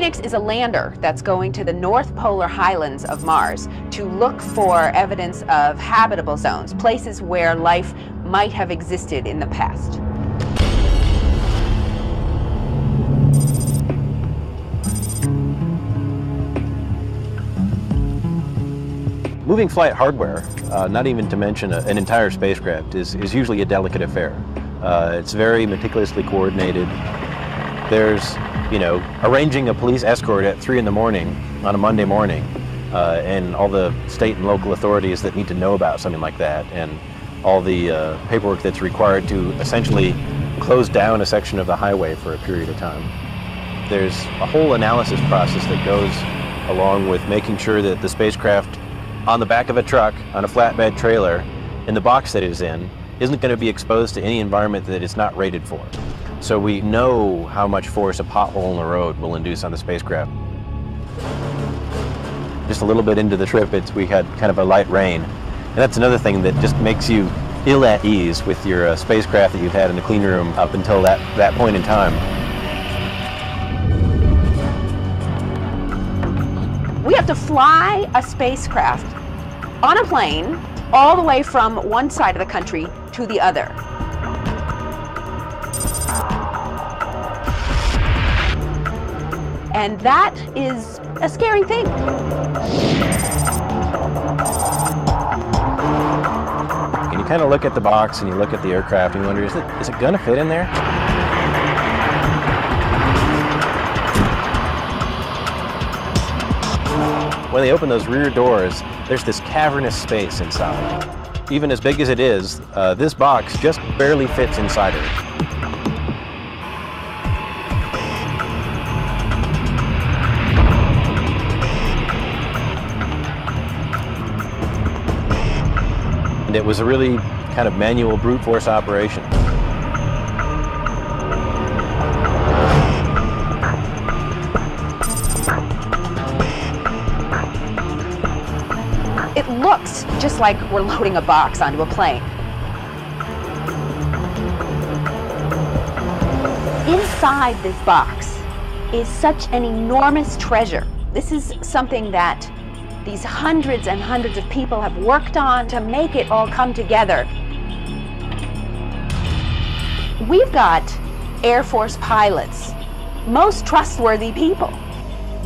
Phoenix is a lander that's going to the North Polar Highlands of Mars to look for evidence of habitable zones, places where life might have existed in the past. Moving flight hardware, not even to mention an entire spacecraft, is usually a delicate affair. It's very meticulously coordinated. There's, arranging a police escort at 3 in the morning on a Monday morning, and all the state and local authorities that need to know about something like that, and all the paperwork that's required to essentially close down a section of the highway for a period of time. There's a whole analysis process that goes along with making sure that the spacecraft on the back of a truck, on a flatbed trailer, in the box that it is in, isn't going to be exposed to any environment that it's not rated for. So we know how much force a pothole in the road will induce on the spacecraft. Just a little bit into the trip, we had kind of a light rain. And that's another thing that just makes you ill at ease with your spacecraft that you've had in the clean room up until that point in time. We have to fly a spacecraft on a plane all the way from one side of the country to the other. And that is a scary thing. And you kind of look at the box and you look at the aircraft and you wonder, is it going to fit in there? When they open those rear doors, there's this cavernous space inside. Even as big as it is, this box just barely fits inside of it. And it was a really kind of manual brute force operation. It looks just like we're loading a box onto a plane. Inside this box is such an enormous treasure. This is something that these hundreds and hundreds of people have worked on to make it all come together. We've got Air Force pilots, most trustworthy people.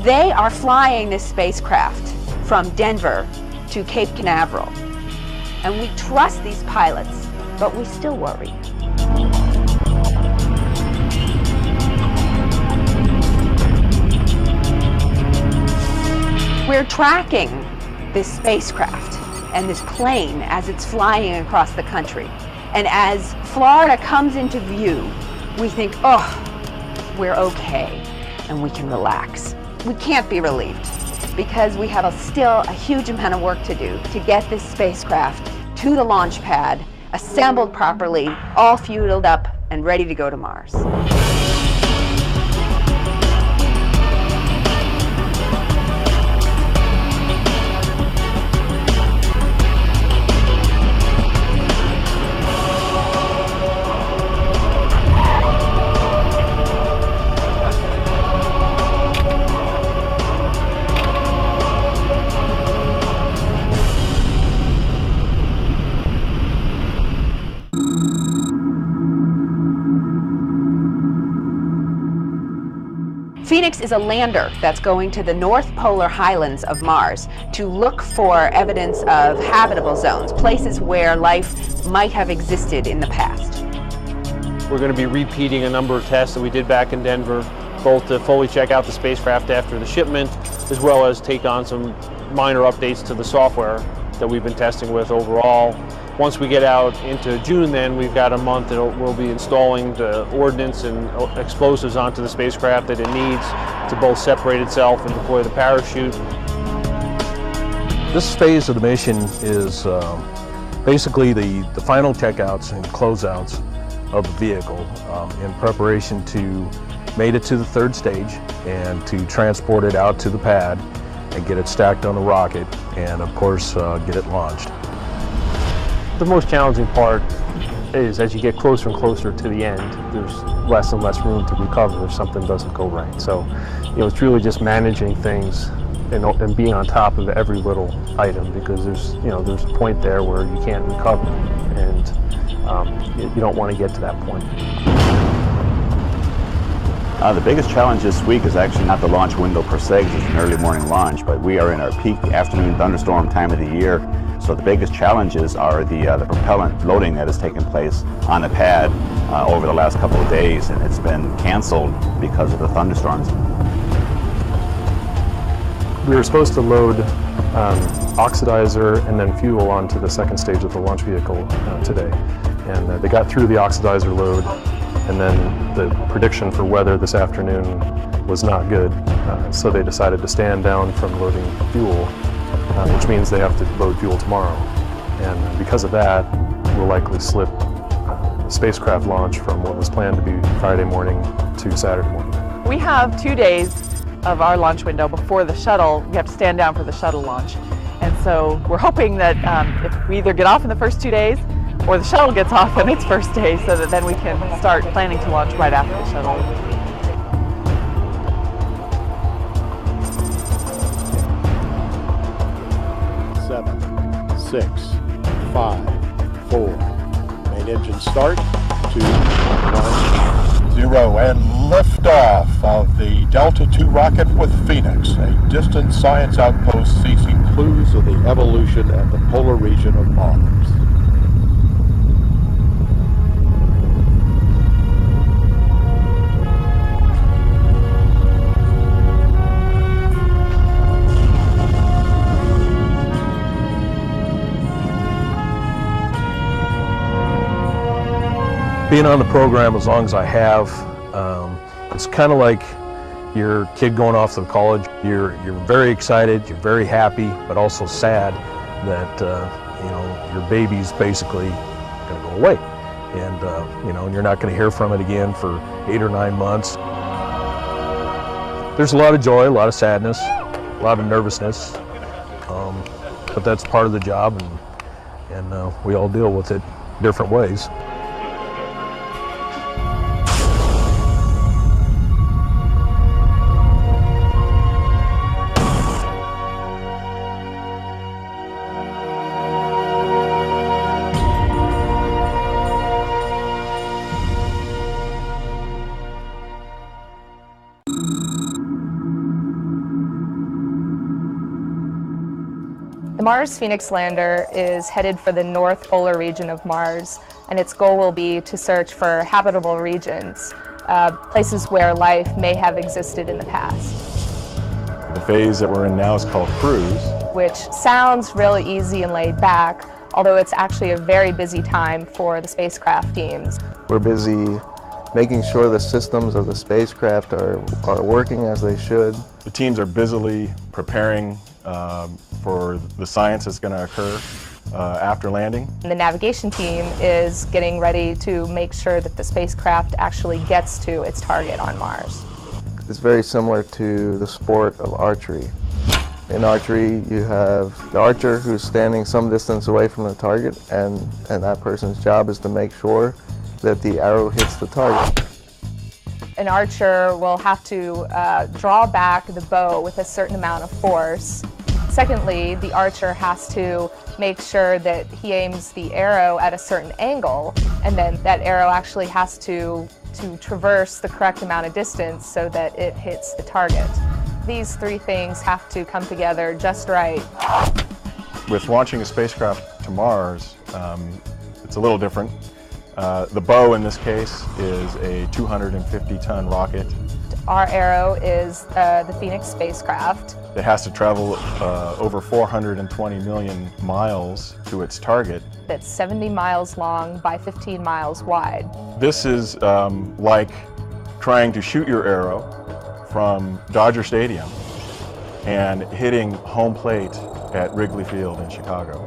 They are flying this spacecraft from Denver to Cape Canaveral. And we trust these pilots, but we still worry. We're tracking this spacecraft and this plane as it's flying across the country. And as Florida comes into view, we think, oh, we're okay, and we can relax. We can't be relieved because we have still a huge amount of work to do to get this spacecraft to the launch pad, assembled properly, all fueled up and ready to go to Mars. Phoenix is a lander that's going to the North Polar Highlands of Mars to look for evidence of habitable zones, places where life might have existed in the past. We're going to be repeating a number of tests that we did back in Denver, both to fully check out the spacecraft after the shipment, as well as take on some minor updates to the software that we've been testing with overall. Once we get out into June, then we've got a month that we'll be installing the ordnance and explosives onto the spacecraft that it needs to both separate itself and deploy the parachute. This phase of the mission is basically the final checkouts and closeouts of the vehicle in preparation to make it to the third stage and to transport it out to the pad and get it stacked on a rocket and, of course, get it launched. The most challenging part is as you get closer and closer to the end, there's less and less room to recover if something doesn't go right. So it's really just managing things and being on top of every little item, because there's a point there where you can't recover, and you don't want to get to that point. The biggest challenge this week is actually not the launch window per se, because it's an early morning launch, but we are in our peak afternoon thunderstorm time of the year. So the biggest challenges are the propellant loading that has taken place on the pad over the last couple of days, and it's been canceled because of the thunderstorms. We were supposed to load oxidizer and then fuel onto the second stage of the launch vehicle today, and they got through the oxidizer load, and then the prediction for weather this afternoon was not good, so they decided to stand down from loading fuel, which means they have to load fuel tomorrow. And because of that, we'll likely slip the spacecraft launch from what was planned to be Friday morning to Saturday morning. We have 2 days of our launch window before the shuttle. We have to stand down for the shuttle launch. And so we're hoping that if we either get off in the first 2 days or the shuttle gets off on its first day, so that then we can start planning to launch right after the shuttle. 7, 6, 5, 4. Main engine start. 2, 1, 0, and liftoff of the Delta II rocket with Phoenix, a distant science outpost seeking clues of the evolution at the polar region of Mars. Being on the program as long as I have, it's kind of like your kid going off to college. You're very excited, you're very happy, but also sad that your baby's basically going to go away, and you're not going to hear from it again for 8 or 9 months. There's a lot of joy, a lot of sadness, a lot of nervousness, but that's part of the job, and we all deal with it different ways. The Mars Phoenix lander is headed for the north polar region of Mars, and its goal will be to search for habitable regions, places where life may have existed in the past. The phase that we're in now is called cruise, which sounds really easy and laid back, although it's actually a very busy time for the spacecraft teams. We're busy making sure the systems of the spacecraft are working as they should. The teams are busily preparing for the science that's going to occur after landing. And the navigation team is getting ready to make sure that the spacecraft actually gets to its target on Mars. It's very similar to the sport of archery. In archery, you have the archer who's standing some distance away from the target, and that person's job is to make sure that the arrow hits the target. An archer will have to draw back the bow with a certain amount of force. Secondly, the archer has to make sure that he aims the arrow at a certain angle, and then that arrow actually has to traverse the correct amount of distance so that it hits the target. These 3 things have to come together just right. With launching a spacecraft to Mars, it's a little different. The bow in this case is a 250-ton rocket. Our arrow is the Phoenix spacecraft. It has to travel over 420 million miles to its target. That's 70 miles long by 15 miles wide. This is like trying to shoot your arrow from Dodger Stadium and hitting home plate at Wrigley Field in Chicago.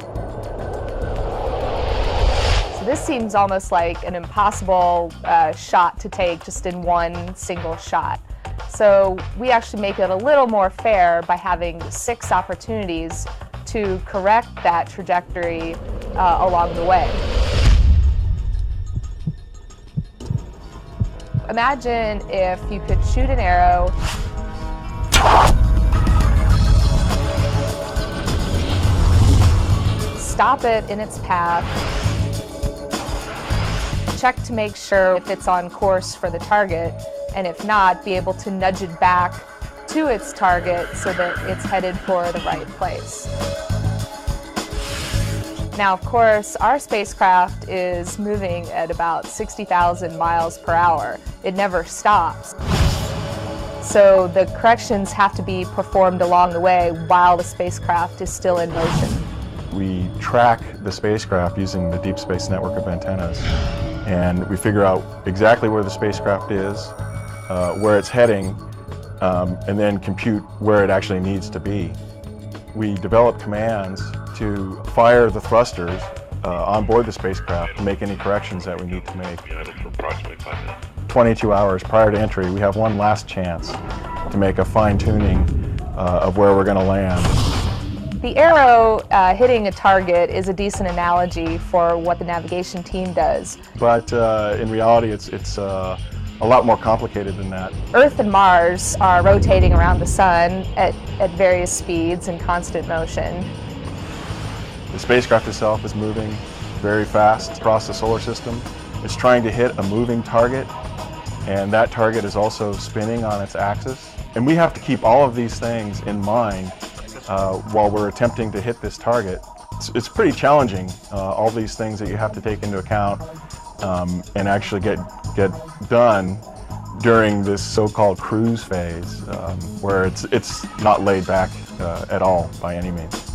So this seems almost like an impossible shot to take just in one single shot. So we actually make it a little more fair by having 6 opportunities to correct that trajectory along the way. Imagine if you could shoot an arrow stop it in its path, check to make sure if it's on course for the target, and if not, be able to nudge it back to its target so that it's headed for the right place. Now, of course, our spacecraft is moving at about 60,000 miles per hour. It never stops. So the corrections have to be performed along the way while the spacecraft is still in motion. We track the spacecraft using the Deep Space Network of antennas, and we figure out exactly where the spacecraft is, where it's heading, and then compute where it actually needs to be. We develop commands to fire the thrusters on board the spacecraft to make any corrections that we need to make. 22 hours prior to entry, we have one last chance to make a fine-tuning of where we're going to land. The arrow hitting a target is a decent analogy for what the navigation team does. But in reality, it's a lot more complicated than that. Earth and Mars are rotating around the sun at various speeds in constant motion. The spacecraft itself is moving very fast across the solar system. It's trying to hit a moving target, and that target is also spinning on its axis. And we have to keep all of these things in mind while we're attempting to hit this target. It's pretty challenging, all these things that you have to take into account and actually get done during this so-called cruise phase, where it's not laid back at all by any means.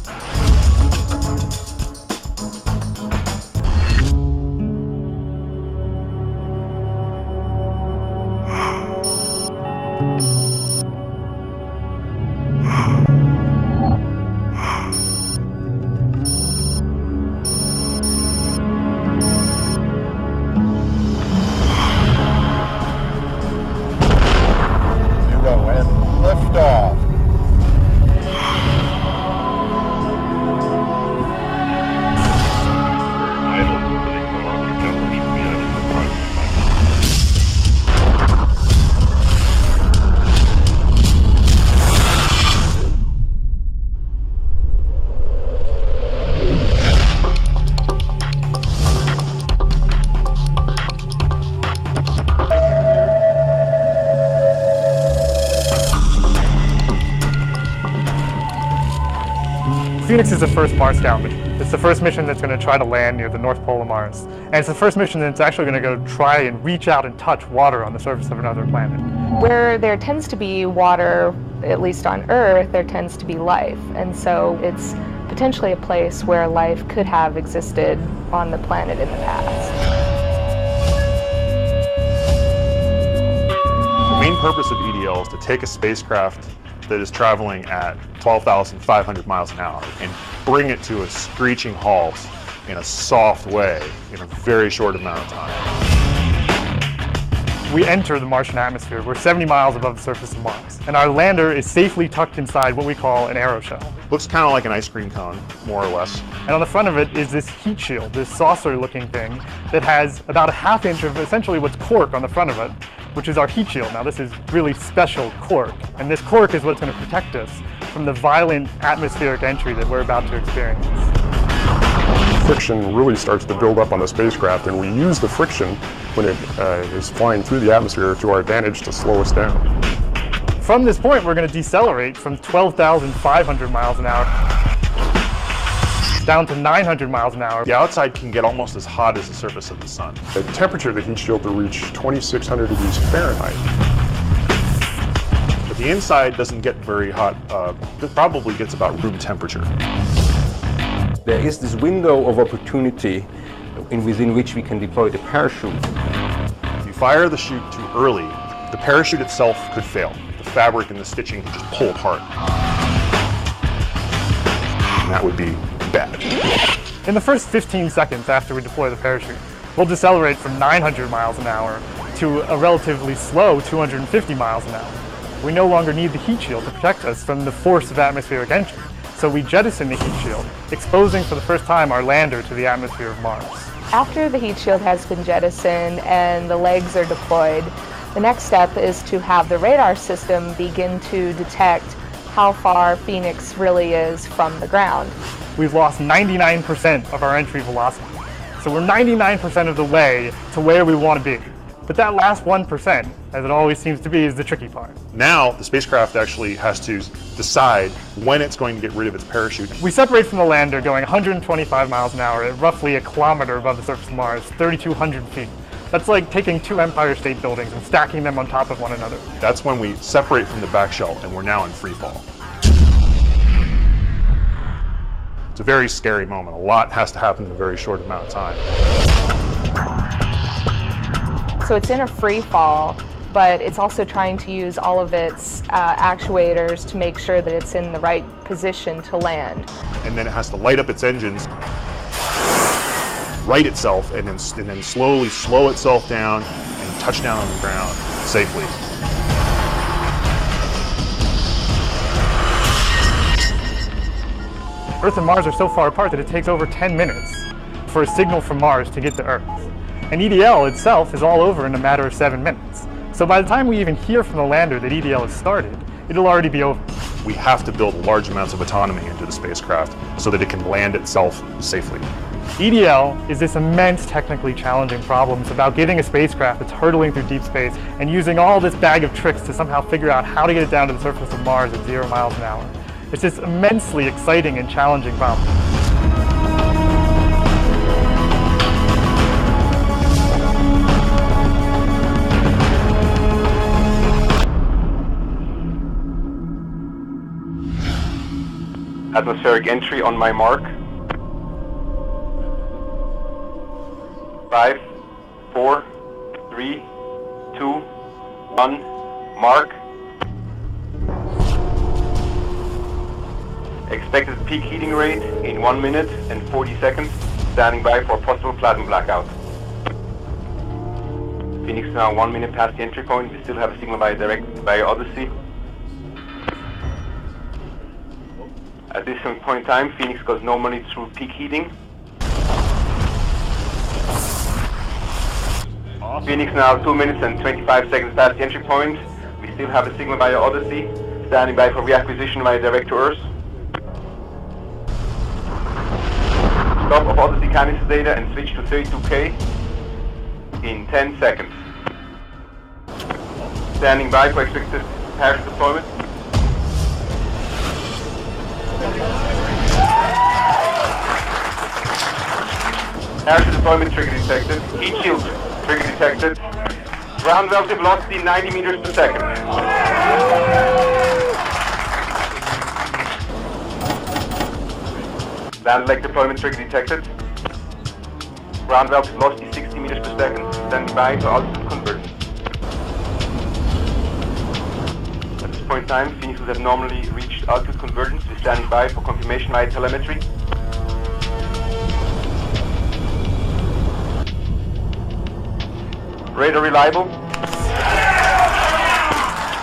Phoenix is the first Mars scout mission. It's the first mission that's going to try to land near the North Pole of Mars. And it's the first mission that's actually going to go try and reach out and touch water on the surface of another planet. Where there tends to be water, at least on Earth, there tends to be life. And so it's potentially a place where life could have existed on the planet in the past. The main purpose of EDL is to take a spacecraft that is traveling at 12,500 miles an hour and bring it to a screeching halt in a soft way in a very short amount of time. We enter the Martian atmosphere. We're 70 miles above the surface of Mars, and our lander is safely tucked inside what we call an aeroshell. Looks kind of like an ice cream cone, more or less. And on the front of it is this heat shield, this saucer-looking thing that has about a ½ inch of essentially what's cork on the front of it, which is our heat shield. Now this is really special cork, and this cork is what's going to protect us from the violent atmospheric entry that we're about to experience. Friction really starts to build up on the spacecraft, and we use the friction when it is flying through the atmosphere to our advantage to slow us down. From this point, we're going to decelerate from 12,500 miles an hour down to 900 miles an hour. The outside can get almost as hot as the surface of the sun. The temperature of the heat shield will reach 2,600 degrees Fahrenheit. But the inside doesn't get very hot. It probably gets about room temperature. There is this window of opportunity within which we can deploy the parachute. If you fire the chute too early, the parachute itself could fail. The fabric and the stitching could just pull apart. And that would be bad. In the first 15 seconds after we deploy the parachute, we'll decelerate from 900 miles an hour to a relatively slow 250 miles an hour. We no longer need the heat shield to protect us from the force of atmospheric entry, so we jettison the heat shield, exposing for the first time our lander to the atmosphere of Mars. After the heat shield has been jettisoned and the legs are deployed, the next step is to have the radar system begin to detect how far Phoenix really is from the ground. we've lost 99% of our entry velocity. So we're 99% of the way to where we want to be. But that last 1%, as it always seems to be, is the tricky part. Now the spacecraft actually has to decide when it's going to get rid of its parachute. We separate from the lander going 125 miles an hour at roughly a kilometer above the surface of Mars, 3,200 feet. That's like taking 2 Empire State Buildings and stacking them on top of one another. That's when we separate from the back shell and we're now in free fall. It's a very scary moment. A lot has to happen in a very short amount of time. So it's in a free fall, but it's also trying to use all of its actuators to make sure that it's in the right position to land. And then it has to light up its engines, right itself, and then slowly slow itself down and touch down on the ground safely. Earth and Mars are so far apart that it takes over 10 minutes for a signal from Mars to get to Earth. And EDL itself is all over in a matter of 7 minutes. So by the time we even hear from the lander that EDL has started, it'll already be over. We have to build large amounts of autonomy into the spacecraft so that it can land itself safely. EDL is this immense technically challenging problem. It's about getting a spacecraft that's hurtling through deep space and using all this bag of tricks to somehow figure out how to get it down to the surface of Mars at 0 miles an hour. It's this immensely exciting and challenging problem. Atmospheric entry on my mark. 5, 4, 3, 2, 1, mark. Expected peak heating rate in 1 minute and 40 seconds. Standing by for possible plasma blackout. Phoenix now 1 minute past the entry point. We still have a signal via Odyssey. At this point in time, Phoenix goes normally through peak heating. Awesome. Phoenix now 2 minutes and 25 seconds past the entry point. We still have a signal via Odyssey. Standing by for reacquisition via direct to Earth. Stop of Odyssey canister data and switch to 32K in 10 seconds. Standing by for expected parachute deployment. Parachute deployment trigger detected. Heat shield trigger detected. Ground relative velocity 90 meters per second. Land leg deployment trigger detected. Ground relative velocity 60 meters per second. Standing by for altitude convergence. At this point in time, Phoenix will have normally reached altitude convergence. We're standing by for confirmation via telemetry. Radar reliable.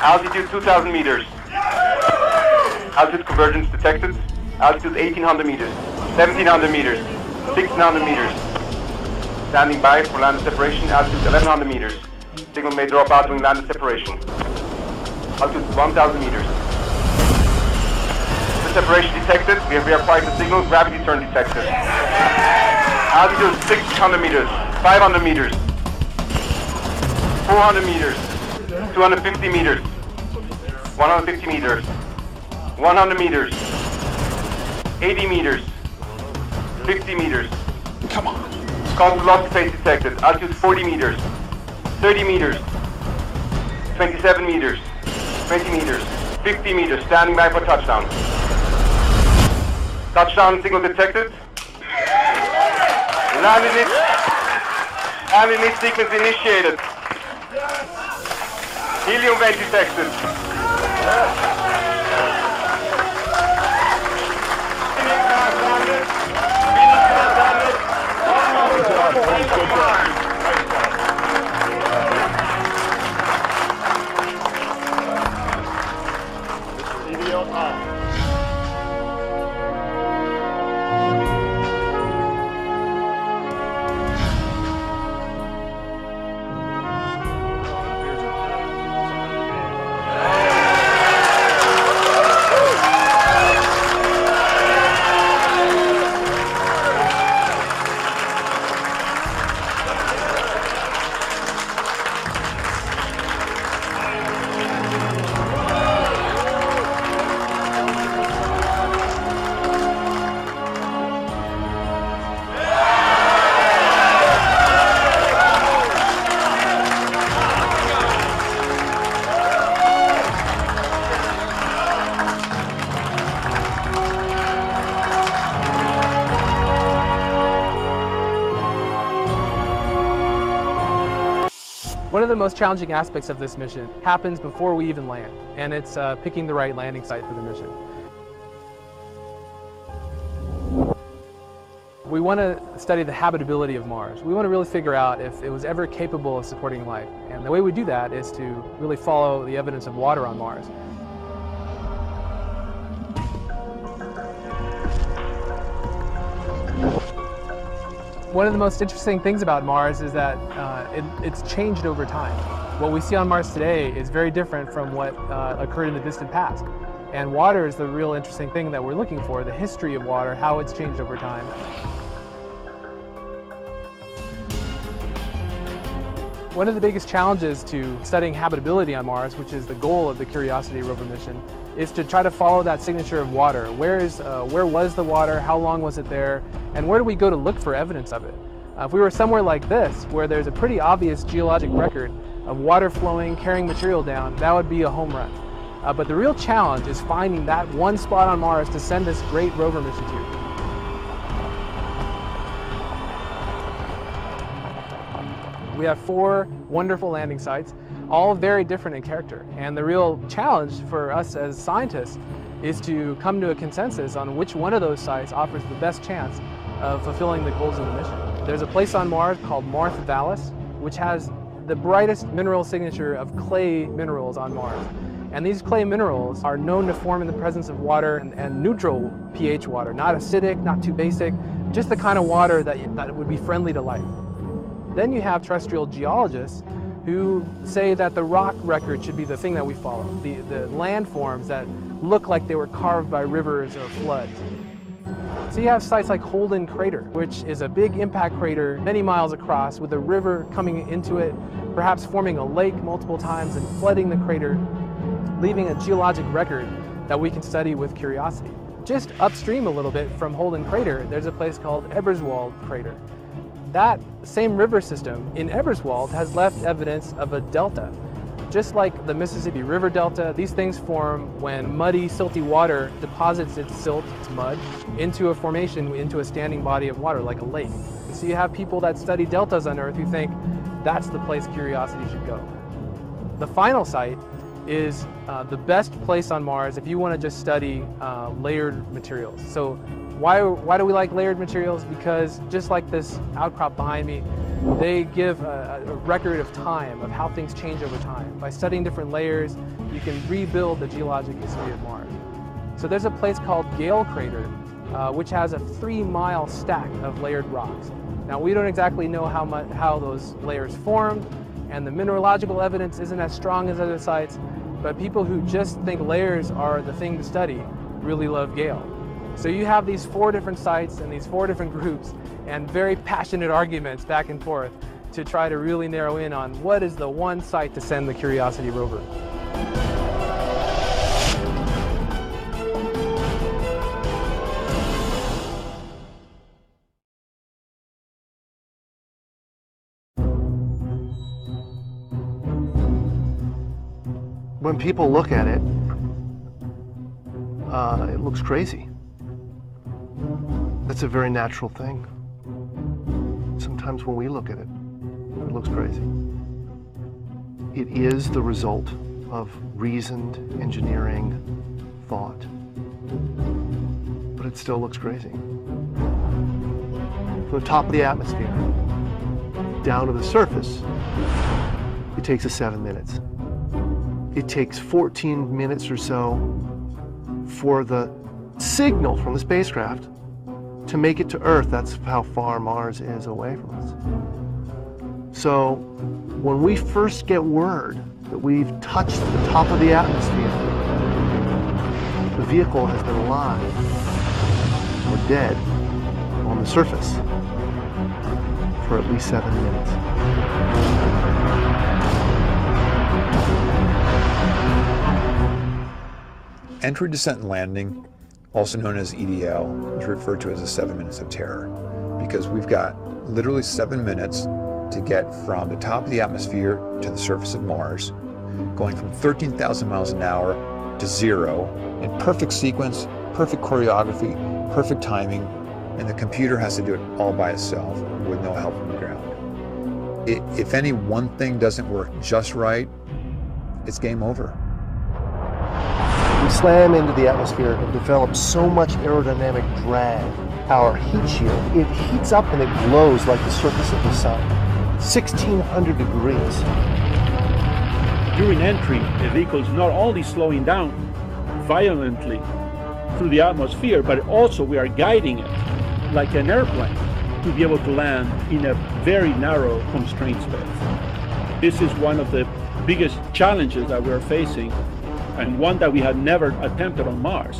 Altitude 2,000 meters. Altitude convergence detected. Altitude 1,800 meters, 1,700 meters, 1,600 meters. Standing by for landed separation. Altitude 1,100 meters. Signal may drop out during landed separation. Altitude 1,000 meters. The separation detected. We have reapplied the signal. Gravity turn detected. Altitude 600 meters, 500 meters. 400 meters, 250 meters, 150 meters, 100 meters, 80 meters, 50 meters. Come on. Constant velocity phase detected. Altitude 40 meters, 30 meters, 27 meters, 20 meters, 50 meters. Standing by for touchdown. Touchdown signal detected. Landing lead sequence initiated. Helium vent detected. One of the most challenging aspects of this mission happens before we even land, and it's picking the right landing site for the mission. We want to study the habitability of Mars. We want to really figure out if it was ever capable of supporting life. And the way we do that is to really follow the evidence of water on Mars. One of the most interesting things about Mars is that it's changed over time. What we see on Mars today is very different from what occurred in the distant past. And water is the real interesting thing that we're looking for, the history of water, how it's changed over time. One of the biggest challenges to studying habitability on Mars, which is the goal of the Curiosity rover mission, is to try to follow that signature of water. Where was the water? How long was it there? And where do we go to look for evidence of it? If we were somewhere like this, where there's a pretty obvious geologic record of water flowing, carrying material down, that would be a home run. But the real challenge is finding that one spot on Mars to send this great rover mission to. We have 4 wonderful landing sites, all very different in character. And the real challenge for us as scientists is to come to a consensus on which one of those sites offers the best chance of fulfilling the goals of the mission. There's a place on Mars called Mars Vallis, which has the brightest mineral signature of clay minerals on Mars. And these clay minerals are known to form in the presence of water and neutral pH water, not acidic, not too basic, just the kind of water that would be friendly to life. Then you have terrestrial geologists who say that the rock record should be the thing that we follow, the landforms that look like they were carved by rivers or floods. So you have sites like Holden Crater, which is a big impact crater many miles across with a river coming into it, perhaps forming a lake multiple times and flooding the crater, leaving a geologic record that we can study with Curiosity. Just upstream a little bit from Holden Crater, there's a place called Eberswald Crater. That same river system in Eberswald has left evidence of a delta. Just like the Mississippi River Delta, these things form when muddy, silty water deposits its silt, its mud, into a formation, into a standing body of water, like a lake. And so you have people that study deltas on Earth who think that's the place Curiosity should go. The final site is the best place on Mars if you want to just study layered materials. So why do we like layered materials? Because just like this outcrop behind me, they give a record of time, of how things change over time. By studying different layers, you can rebuild the geologic history of Mars. So there's a place called Gale Crater, which has a 3-mile stack of layered rocks. Now we don't exactly know how those layers formed, and the mineralogical evidence isn't as strong as other sites, but people who just think layers are the thing to study really love Gale. So you have these 4 different sites and these 4 different groups and very passionate arguments back and forth to try to really narrow in on what is the one site to send the Curiosity rover. When people look at it, it looks crazy. That's a very natural thing. Sometimes when we look at it, it looks crazy. It is the result of reasoned engineering thought, but it still looks crazy. From the top of the atmosphere down to the surface, it takes us 7 minutes. It takes 14 minutes or so for the signal from the spacecraft to make it to Earth. That's how far Mars is away from us. So when we first get word that we've touched the top of the atmosphere, the vehicle has been alive or dead on the surface for at least 7 minutes. Entry, descent, and landing, also known as EDL, is referred to as the 7 minutes of terror, because we've got literally 7 minutes to get from the top of the atmosphere to the surface of Mars, going from 13,000 miles an hour to 0 in perfect sequence, perfect choreography, perfect timing, and the computer has to do it all by itself with no help from the ground. If any one thing doesn't work just right, it's game over. We slam into the atmosphere and develop so much aerodynamic drag. Our heat shield, it heats up and it glows like the surface of the sun. 1,600 degrees. During entry, the vehicle is not only slowing down violently through the atmosphere, but also we are guiding it like an airplane to be able to land in a very narrow, constrained space. This is one of the biggest challenges that we're facing, and one that we had never attempted on Mars.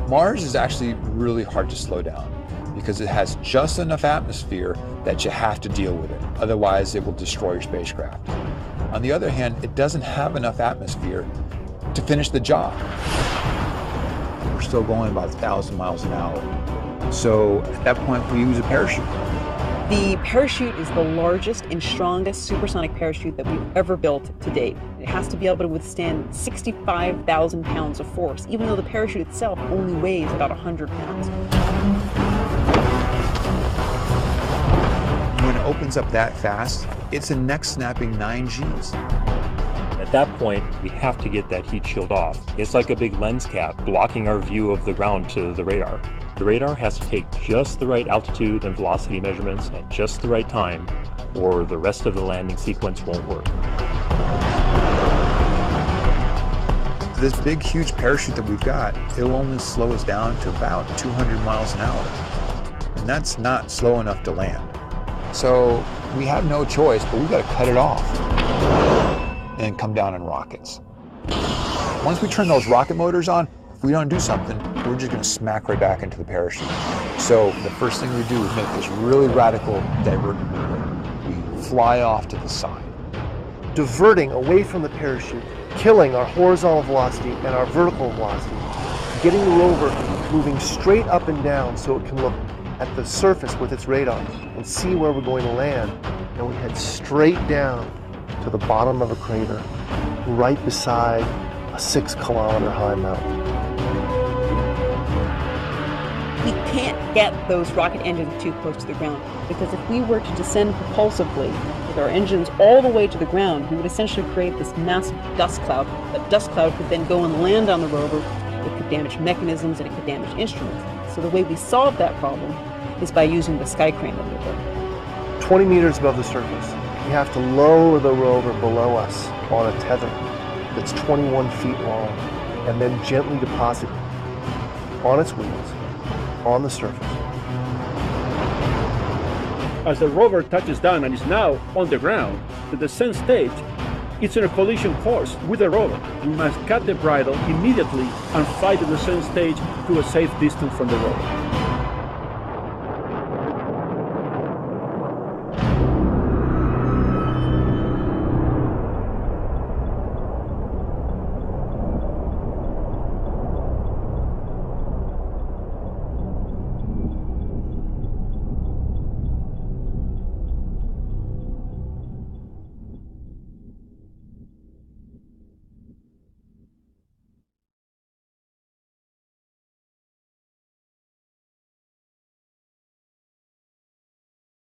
Mars is actually really hard to slow down because it has just enough atmosphere that you have to deal with it. Otherwise, it will destroy your spacecraft. On the other hand, it doesn't have enough atmosphere to finish the job. We're still going about 1,000 miles an hour. So at that point, we use a parachute. The parachute is the largest and strongest supersonic parachute that we've ever built to date. It has to be able to withstand 65,000 pounds of force, even though the parachute itself only weighs about 100 pounds. When it opens up that fast, it's a neck-snapping 9 Gs. At that point, we have to get that heat shield off. It's like a big lens cap blocking our view of the ground to the radar. The radar has to take just the right altitude and velocity measurements at just the right time, or the rest of the landing sequence won't work. This big, huge parachute that we've got, it'll only slow us down to about 200 miles an hour. And that's not slow enough to land. So we have no choice, but we've got to cut it off and come down in rockets. Once we turn those rocket motors on, if we don't do something, we're just going to smack right back into the parachute. So the first thing we do is make this really radical divergent maneuver. We fly off to the side. Diverting away from the parachute, killing our horizontal velocity and our vertical velocity, getting the rover moving straight up and down so it can look at the surface with its radar and see where we're going to land. And we head straight down to the bottom of a crater, right beside a 6-kilometer high mountain. We can't get those rocket engines too close to the ground, because if we were to descend propulsively with our engines all the way to the ground, we would essentially create this massive dust cloud. That dust cloud could then go and land on the rover. It could damage mechanisms and it could damage instruments. So the way we solve that problem is by using the sky crane maneuver. 20 meters above the surface, we have to lower the rover below us on a tether that's 21 feet long, and then gently deposit it on its wheels on the surface. As the rover touches down and is now on the ground, the descent stage, it's in a collision course with the rover. We must cut the bridle immediately and fly the descent stage to a safe distance from the rover.